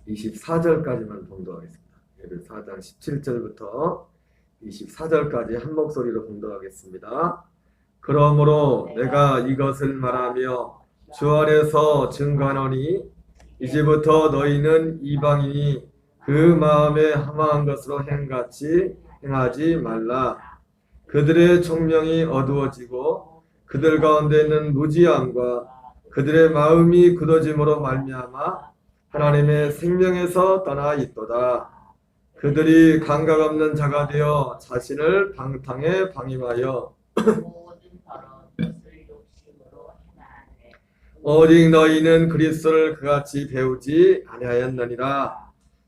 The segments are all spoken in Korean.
24절까지만 봉독하겠습니다. 에베소 4장 17절부터 24절까지 한 목소리로 봉독하겠습니다. 그러므로 내가 이것을 말하며 주 안에서 증거하노니 이제부터 너희는 이방인이 그 마음에 허망한 것으로 행같이 행하지 말라. 그들의 총명이 어두워지고 그들 가운데 있는 무지함과 그들의 마음이 굳어짐으로 말미암아 하나님의 생명에서 떠나 있도다. 그들이 감각 없는 자가 되어 자신을 방탕에 방임하여 오직 너희는 그리스도를 그같이 배우지 아니하였느니라.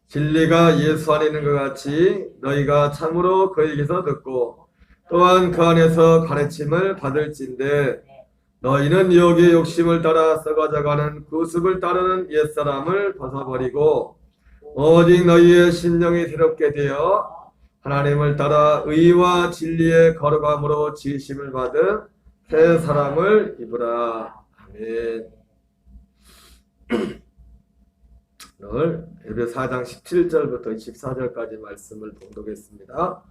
진리가 예수 안에 있는 것 같이 너희가 참으로 그에게서 듣고 또한 그 안에서 가르침을 받을진대 너희는 여기의 욕심을 따라 썩어져가는 구습을 따르는 옛사람을 벗어버리고 오직 너희의 심령이 새롭게 되어 하나님을 따라 의와 진리의 거룩함으로 지으심을 받은 새 사람을 입으라. 아멘. 오늘 에베소 4장 17절부터 24절까지 말씀을 봉독했습니다.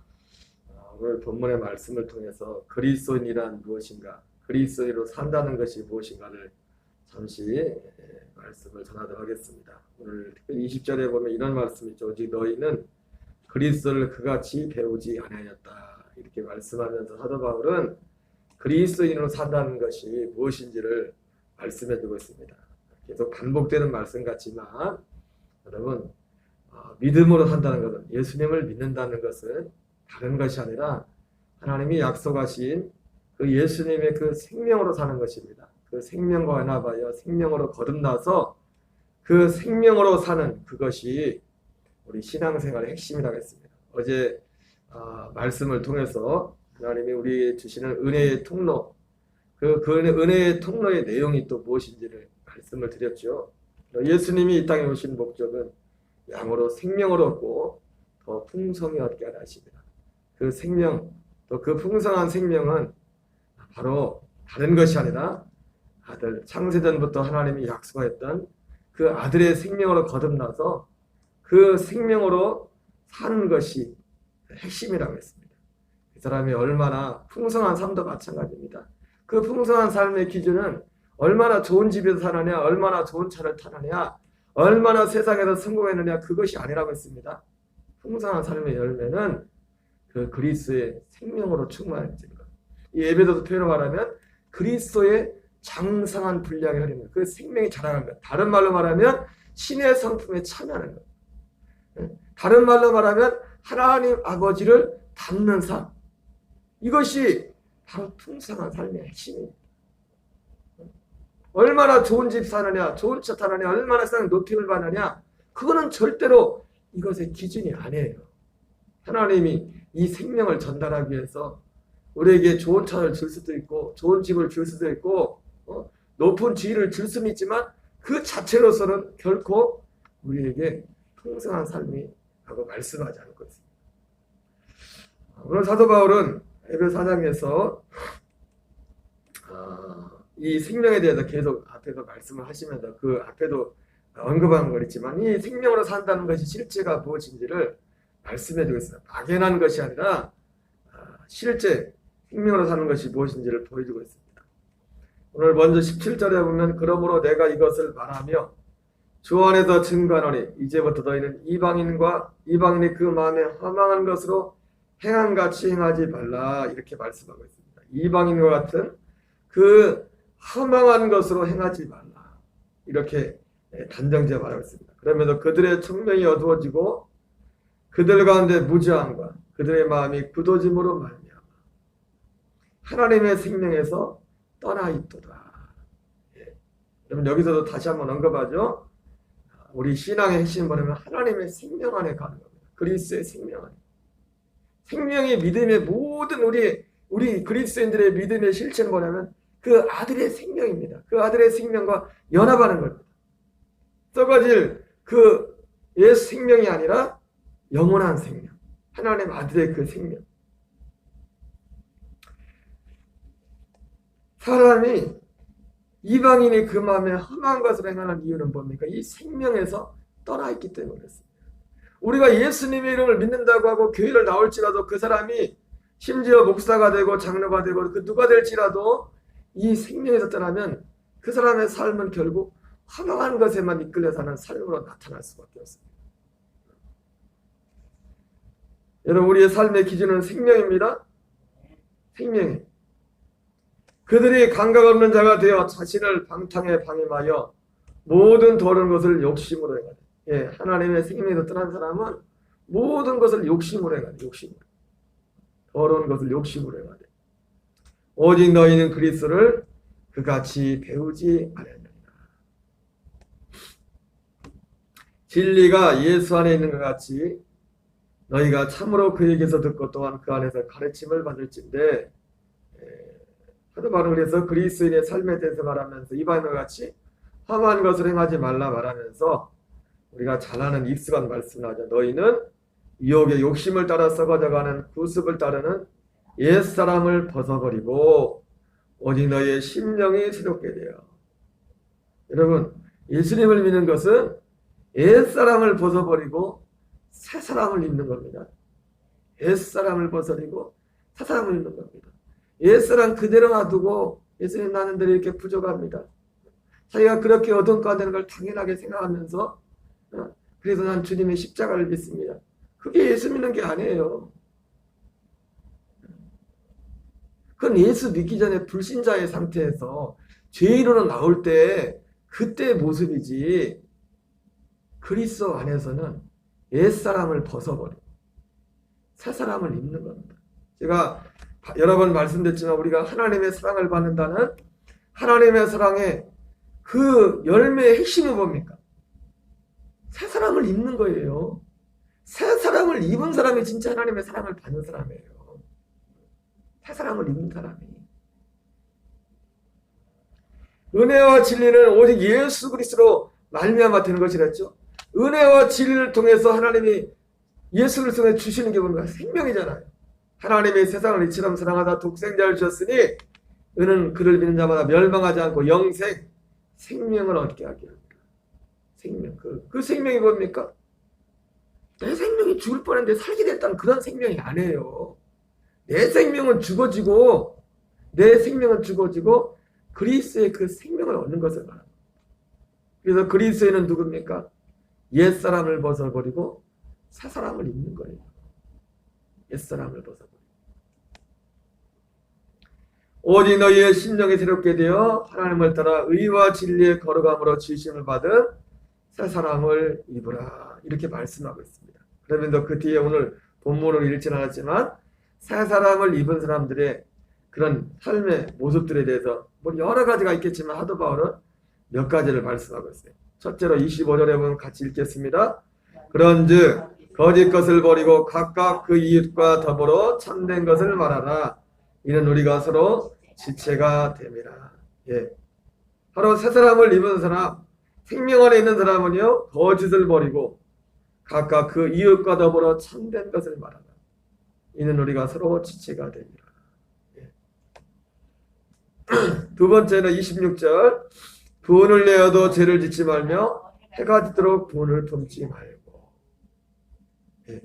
오늘 본문의 말씀을 통해서 그리스도인이란 무엇인가, 그리스도인으로 산다는 것이 무엇인가를 잠시 말씀을 전하도록 하겠습니다. 오늘 특별히 20절에 보면 이런 말씀이 있죠. 오직 너희는 그리스도를 그같이 배우지 아니하였다. 이렇게 말씀하면서 사도 바울은 그리스도인으로 산다는 것이 무엇인지를 말씀해주고 있습니다. 계속 반복되는 말씀 같지만 여러분, 믿음으로 산다는 것은, 예수님을 믿는다는 것은 다른 것이 아니라 하나님이 약속하신 그 예수님의 그 생명으로 사는 것입니다. 그 생명과 연합하여 생명으로 거듭나서 그 생명으로 사는 그것이 우리 신앙생활의 핵심이라고 했습니다. 어제 말씀을 통해서 하나님이 우리 주시는 은혜의 통로, 그 은혜의 통로의 내용이 또 무엇인지를 말씀을 드렸죠. 예수님이 이 땅에 오신 목적은 양으로 생명을 얻고 더 풍성히 얻게 하려 하십니다. 그 생명, 또 그 풍성한 생명은 바로 다른 것이 아니라 아들, 창세전부터 하나님이 약속했던 그 아들의 생명으로 거듭나서 그 생명으로 사는 것이 핵심이라고 했습니다. 그 사람이 얼마나 풍성한 삶도 마찬가지입니다. 그 풍성한 삶의 기준은 얼마나 좋은 집에서 사느냐, 얼마나 좋은 차를 타느냐, 얼마나 세상에서 성공했느냐, 그것이 아니라고 했습니다. 풍성한 삶의 열매는 그 그리스도의 생명으로 충만해지는 것. 이 예배도 표현을 말하면 그리스도의 장성한 분량이 흐르는 것, 그 생명이 자라는 것. 다른 말로 말하면 신의 성품에 참여하는 것. 다른 말로 말하면 하나님 아버지를 닮는 삶. 이것이 바로 풍성한 삶의 핵심입니다. 얼마나 좋은 집 사느냐, 좋은 차 타느냐, 얼마나 세상 높임을 받느냐, 그거는 절대로 이것의 기준이 아니에요. 하나님이 이 생명을 전달하기 위해서 우리에게 좋은 차를 줄 수도 있고 좋은 집을 줄 수도 있고 높은 지위를 줄 수는 있지만 그 자체로서는 결코 우리에게 풍성한 삶이 라고 말씀하지 않고 있습니다. 오늘 사도 바울은 에베소 4장에서 이 생명에 대해서 계속 앞에서 말씀을 하시면서 그 앞에도 언급한 거겠지만 이 생명으로 산다는 것이 실제가 무엇인지를 말씀해 주겠습니다. 막연한 것이 아니라 실제 생명으로 사는 것이 무엇인지를 보여주고 있습니다. 오늘 먼저 17절에 보면 그러므로 내가 이것을 말하며 주 안에서 증거하노니 이제부터 너희는 이방인이 그 마음에 허망한 것으로 행함같이 행하지 말라 이렇게 말씀하고 있습니다. 이방인과 같은 그 허망한 것으로 행하지 말라 이렇게 단정지어 말하고 있습니다. 그러면서 그들의 총명이 어두워지고 그들 가운데 무지함과 그들의 마음이 굳어짐으로 말미암아 하나님의 생명에서 떠나 있도다. 여러분 여기서도 다시 한번 언급하죠. 우리 신앙의 핵심 뭐냐면 하나님의 생명 안에 가는 겁니다. 그리스도의 생명 안에. 생명이 믿음의 모든 우리 그리스도인들의 믿음의 실체는 뭐냐면 그 아들의 생명입니다. 그 아들의 생명과 연합하는 겁니다. 썩어질 그 예수 생명이 아니라 영원한 생명. 하나님 아들의 그 생명. 사람이 이방인이 그 마음에 험한 것을 행하는 이유는 뭡니까? 이 생명에서 떠나 있기 때문에 그렇습니다. 우리가 예수님의 이름을 믿는다고 하고 교회를 나올지라도 그 사람이 심지어 목사가 되고 장로가 되고 그 누가 될지라도 이 생명에서 떠나면 그 사람의 삶은 결국 허망한 것에만 이끌려 사는 삶으로 나타날 수밖에 없습니다. 여러분, 우리의 삶의 기준은 생명입니다. 생명이. 그들이 감각 없는 자가 되어 자신을 방탕에 방임하여 모든 더러운 것을 욕심으로 행하되. 예, 하나님의 생명에서 떠난 사람은 모든 것을 욕심으로 행하되. 욕심으로. 더러운 것을 욕심으로 행하되. 오직 너희는 그리스도를 그같이 배우지 아니하느니라. 진리가 예수 안에 있는 것 같이 너희가 참으로 그에게서 듣고 또한 그 안에서 가르침을 받을진대. 하도 바로 그래서 그리스도인의 삶에 대해서 말하면서 이방인과 같이 험한 것을 행하지 말라 말하면서 우리가 잘 아는 익숙한 말씀을 하죠. 너희는 유혹의 욕심을 따라 썩어져가는 구습을 따르는 옛사람을 벗어버리고 오직 너희의 심령이 새롭게 되어. 여러분, 예수님을 믿는 것은 옛사람을 벗어버리고 새사람을 입는 겁니다. 옛사람을 벗어버리고 새사람을 입는 겁니다. 옛사람 그대로 놔두고 예수님 나는 대로 이렇게 부족합니다. 자기가 그렇게 어둠가되는 걸 당연하게 생각하면서 그래서 난 주님의 십자가를 믿습니다. 그게 예수 믿는 게 아니에요. 그건 예수 믿기 전에 불신자의 상태에서 죄인으로 나올 때 그때의 모습이지, 그리스도 안에서는 옛사람을 벗어버리고 새사람을 입는 겁니다. 제가 여러 번 말씀드렸지만 우리가 하나님의 사랑을 받는다는 하나님의 사랑의 그 열매의 핵심은 뭡니까? 새사람을 입는 거예요. 새사람을 입은 사람이 진짜 하나님의 사랑을 받는 사람이에요. 새사람을 입는 사람이. 은혜와 진리는 오직 예수 그리스도로 말미암아 되는 것이랬죠. 은혜와 진리를 통해서 하나님이 예수를 통해 주시는 게 뭔가 생명이잖아요. 하나님이 세상을 이처럼 사랑하다 독생자를 주셨으니 은은 그를 믿는 자마다 멸망하지 않고 영생, 생명을 얻게 하게 합니다. 생명. 그 생명이 뭡니까? 내 생명이 죽을 뻔했는데 살게 됐다는 그런 생명이 아니에요. 내 생명은 죽어지고 그리스도의 그 생명을 얻는 것을 말합니다. 그래서 그리스도는 누굽니까? 옛사람을 벗어버리고 새사람을 입는 거예요. 옛사람을 벗어버리고. 오직 너희의 심령이 새롭게 되어 하나님을 따라 의와 진리의 거룩함으로 지으심을 받은 새사람을 입으라. 이렇게 말씀하고 있습니다. 그러면서 그 뒤에 오늘 본문을 읽지는 않았지만 새사람을 입은 사람들의 그런 삶의 모습들에 대해서 뭐 여러 가지가 있겠지만 사도 바울은 몇 가지를 말씀하고 있어요. 첫째로 25절에 보면 같이 읽겠습니다. 그런즉 거짓 것을 버리고 각각 그 이웃과 더불어 참된 것을 말하라. 이는 우리가 서로 지체가 됨이라. 예. 바로 새사람을 입은 사람, 생명 안에 있는 사람은요, 거짓을 버리고 각각 그 이웃과 더불어 참된 것을 말하라. 이는 우리가 서로 지체가 됨이라. 예. 두 번째는 26절. 분을 내어도 죄를 짓지 말며 해가 지도록 분을 품지 말고. 예.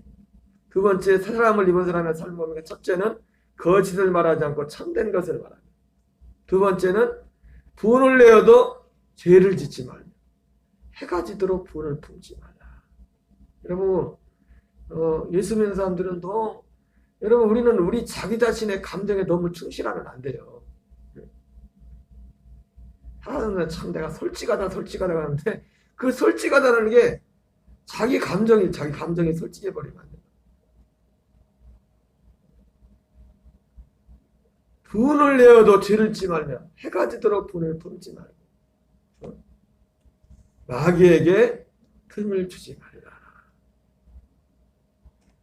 두 번째, 새사람을 입은 사람의 삶을 보면 첫째는 거짓을 말하지 않고 참된 것을 말합니다. 두 번째는 분을 내어도 죄를 짓지 말며 해가 지도록 분을 품지 말라. 여러분, 예수 믿는 사람들은 여러분, 우리는 우리 자기 자신의 감정에 너무 충실하면 안 돼요. 하나님은 참 내가 솔직하다 하는데 그 솔직하다는 게 자기 감정이 솔직해버리면 안 돼요. 분을 내어도 죄를 짓지 말며 해가 지도록 분을 품지 말고 마귀에게 틈을 주지 말라.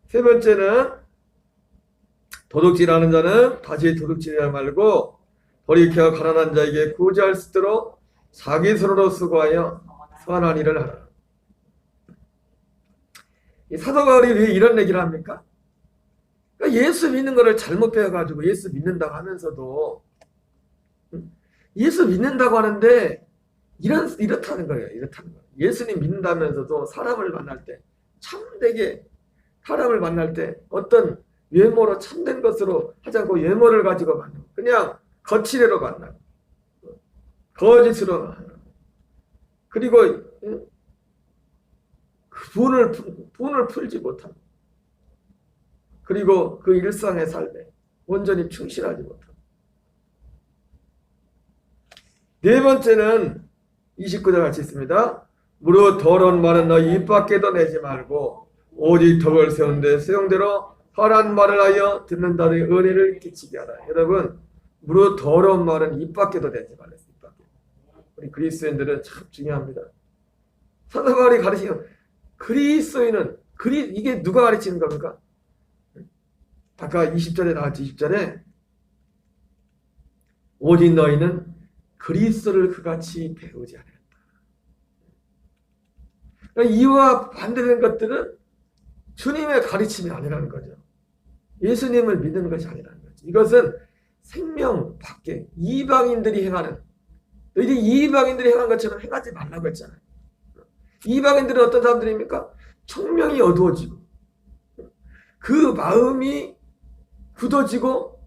세 번째는 도둑질하는 자는 다시 도둑질하지 말고 돌이켜 가난한 자에게 구제할 수 있도록 자기 손으로 수고하여 선한 일을 하라. 이 사도 바울이 왜 이런 얘기를 합니까? 그러니까 예수 믿는 거를 잘못 배워가지고 예수 믿는다고 하면서도 예수 믿는다고 하는데 이렇다는 거예요. 예수님 믿는다면서도 사람을 만날 때 참되게 사람을 만날 때 어떤 외모로 참된 것으로 하지 않고 외모를 가지고 만나고 그냥 거칠애로 만나고 거짓으로 만나고 그리고 분을 풀지 못하고 그리고 그 일상의 삶에 온전히 충실하지 못하고 네 번째는 29절 같이 있습니다. 무릇 더러운 말은 너희 입 밖에도 내지 말고 오직 덕을 세운데 소용대로 선한 말을 하여 듣는 자들의 은혜를 끼치게 하라. 여러분 무릇 더러운 말은 입 밖에도 내지 말랬어요. 입 밖에. 우리 그리스도인들은 참 중요합니다. 사도 바울이 가르치는 그리스도인은 이게 누가 가르치는 겁니까? 아까 20절에 나왔죠. 20절에 오직 너희는 그리스도를 그같이 배우지 않았다. 그러니까 이와 반대되는 것들은 주님의 가르침이 아니라는 거죠. 예수님을 믿는 것이 아니라는 거죠. 이것은 생명 밖에 이방인들이 행하는 너희들이 이방인들이 행한 것처럼 행하지 말라고 했잖아요. 이방인들은 어떤 사람들입니까? 청명이 어두워지고 그 마음이 굳어지고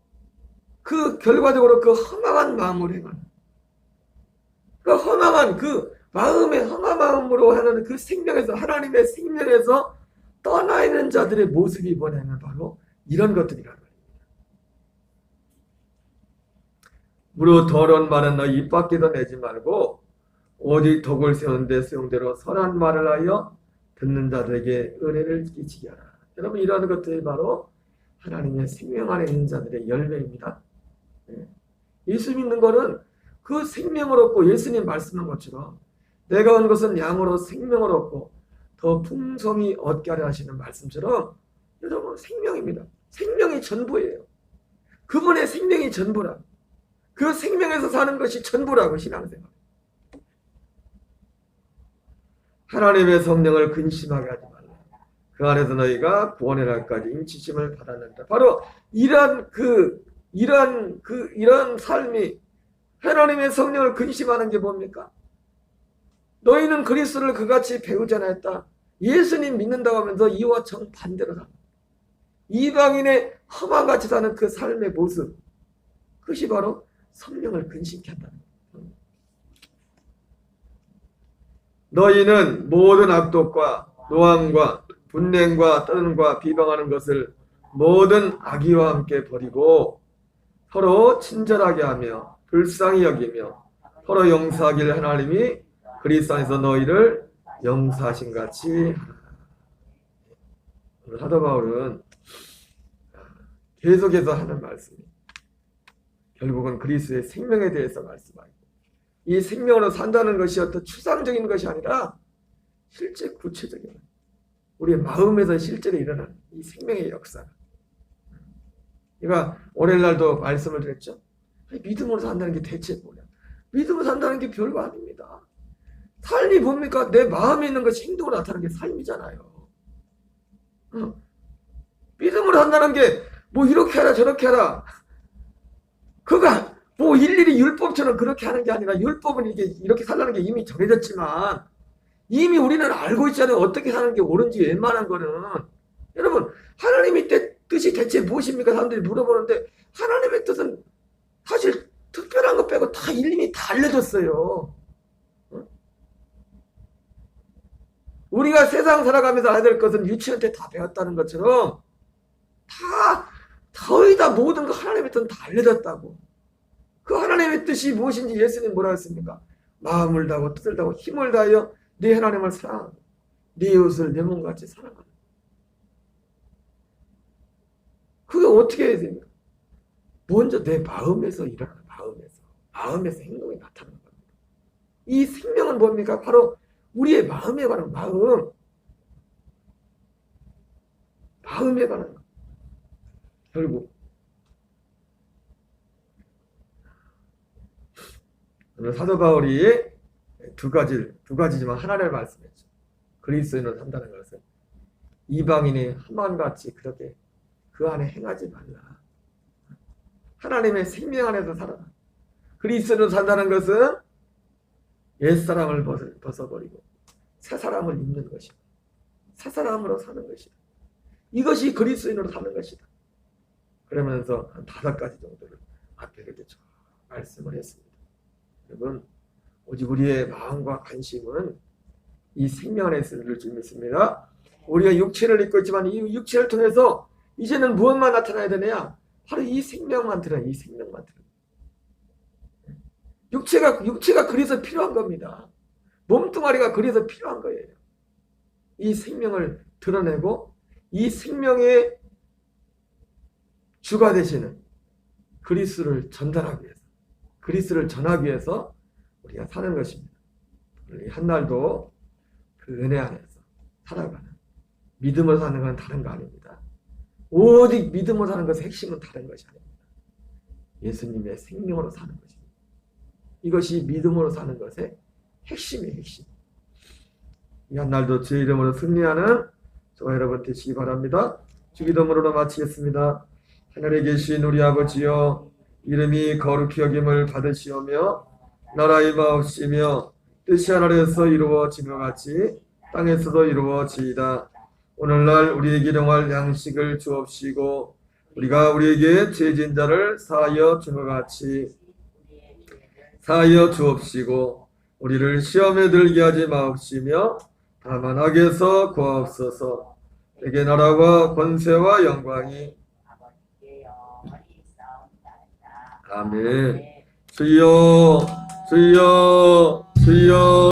그 결과적으로 그 허망한 마음으로 행하는 그 허망한 그 마음의 험한 마음으로 하는 그 생명에서 하나님의 생명에서 떠나 있는 자들의 모습이 뭐냐면 바로 이런 것들이라는 거예요. 무릇 더러운 말은 너희 입 밖에도 내지 말고 오직 덕을 세우는데 소용대로 선한 말을 하여 듣는 자들에게 은혜를 끼치게 하라. 여러분 이러한 것들이 바로 하나님의 생명 안에 있는 자들의 열매입니다. 예수 믿는 거는 그 생명을 얻고 예수님 말씀한 것처럼 내가 온 것은 양으로 생명을 얻고 더 풍성히 얻게 하려 하시는 말씀처럼 여러분 생명입니다. 생명이 전부예요. 그분의 생명이 전부라. 그 생명에서 사는 것이 전부라고 신앙생활. 하나님의 성령을 근심하게 하지 말라. 그 안에서 너희가 구원의 날까지 인치심을 받았는다. 바로 이런 삶이 하나님의 성령을 근심하는 게 뭡니까? 너희는 그리스도를 그같이 배우지 않았다. 예수님 믿는다고 하면서 이와 정반대로 산다. 이방인의 험한같이 사는 그 삶의 모습, 그것이 바로 성령을 근심케 한다는 거예요. 너희는 모든 악독과 노함과 분냉과 떠는과 비방하는 것을 모든 악의와 함께 버리고 서로 친절하게 하며 불쌍히 여기며 서로 용서하기를 하나님이 그리스도 안에서 너희를 용서하신 같이 하라. 사도 바울은 계속해서 하는 말씀이 결국은 그리스도의 생명에 대해서 말씀하고 이 생명으로 산다는 것이 어떤 추상적인 것이 아니라 실제 구체적인 우리의 마음에서 실제로 일어나는 이 생명의 역사. 제가 오늘날도 말씀을 드렸죠. 믿음으로 산다는 게 대체 뭐냐? 믿음으로 산다는 게 별거 아닙니다. 삶이 뭡니까? 내 마음에 있는 것이 행동으로 나타나는 게 삶이잖아요. 믿음으로 산다는 게 뭐 이렇게 하라 저렇게 하라. 그가 뭐 일일이 율법처럼 그렇게 하는 게 아니라 율법은 이렇게 살라는 게 이미 정해졌지만 이미 우리는 알고 있잖아요. 어떻게 사는 게 옳은지 웬만한 거는. 여러분 하나님의 뜻이 대체 무엇입니까? 사람들이 물어보는데 하나님의 뜻은 사실 특별한 것 빼고 다 이미 다 알려졌어요. 우리가 세상 살아가면서 알아야 될 것은 유치원 때 다 배웠다는 것처럼 거의 다 모든 거 하나님의 뜻은 다 알려졌다고. 그 하나님의 뜻이 무엇인지 예수님 뭐라 했습니까? 마음을 다하고 뜻을 다하고 힘을 다하여 네 하나님을 사랑하고 네 이웃을 내 몸같이 사랑하는. 그게 어떻게 해야 됩니까? 먼저 내 마음에서 일어나는 마음에서 행동이 나타나는 겁니다. 이 생명은 뭡니까? 바로 우리의 마음에 관한 마음에 관한 것. 결국 오늘 사도 바울이 두 가지지만 하나를 말씀했죠. 그리스도인으로 산다는 것은 이방인의 하만같이 그렇게 그 안에 행하지 말라. 하나님의 생명 안에서 살아라. 그리스도인으로 산다는 것은 옛사람을 벗어버리고 새 사람을 입는 것이다. 새 사람으로 사는 것이다. 이것이 그리스도인으로 사는 것이다. 그러면서 한 5가지 정도를 앞에 이렇게 쭉 말씀을 했습니다. 여러분, 오직 우리의 마음과 관심은 이 생명 안에 있을 줄 믿습니다. 우리가 육체를 입고 있지만 이 육체를 통해서 이제는 무엇만 나타나야 되냐? 바로 이 생명만 드러나요. 이 생명만 드러나요. 육체가 그래서 필요한 겁니다. 몸뚱아리가 그래서 필요한 거예요. 이 생명을 드러내고 이 생명의 주가 되시는 그리스도를 전달하기 위해서, 그리스도를 전하기 위해서 우리가 사는 것입니다. 우리 한날도 그 은혜 안에서 살아가는, 믿음으로 사는 건 다른 거 아닙니다. 오직 믿음으로 사는 것의 핵심은 다른 것이 아닙니다. 예수님의 생명으로 사는 것입니다. 이것이 믿음으로 사는 것의 핵심이에요, 핵심. 이 한날도 주의 이름으로 승리하는 저와 여러분 되시기 바랍니다. 주기도문으로 마치겠습니다. 하늘에 계신 우리 아버지여, 이름이 거룩히 여김을 받으시오며 나라의 마옵시며 뜻이 하늘에서 이루어진 것 같이 땅에서도 이루어지이다. 오늘날 우리에게 일용할 양식을 주옵시고 우리가 우리에게 죄진 자를 사하여 준 것 같이 사하여 주옵시고 우리를 시험에 들게 하지 마옵시며 다만 악에서 구하옵소서. 내게 나라와 권세와 영광이 아멘. 주여 주여 주여.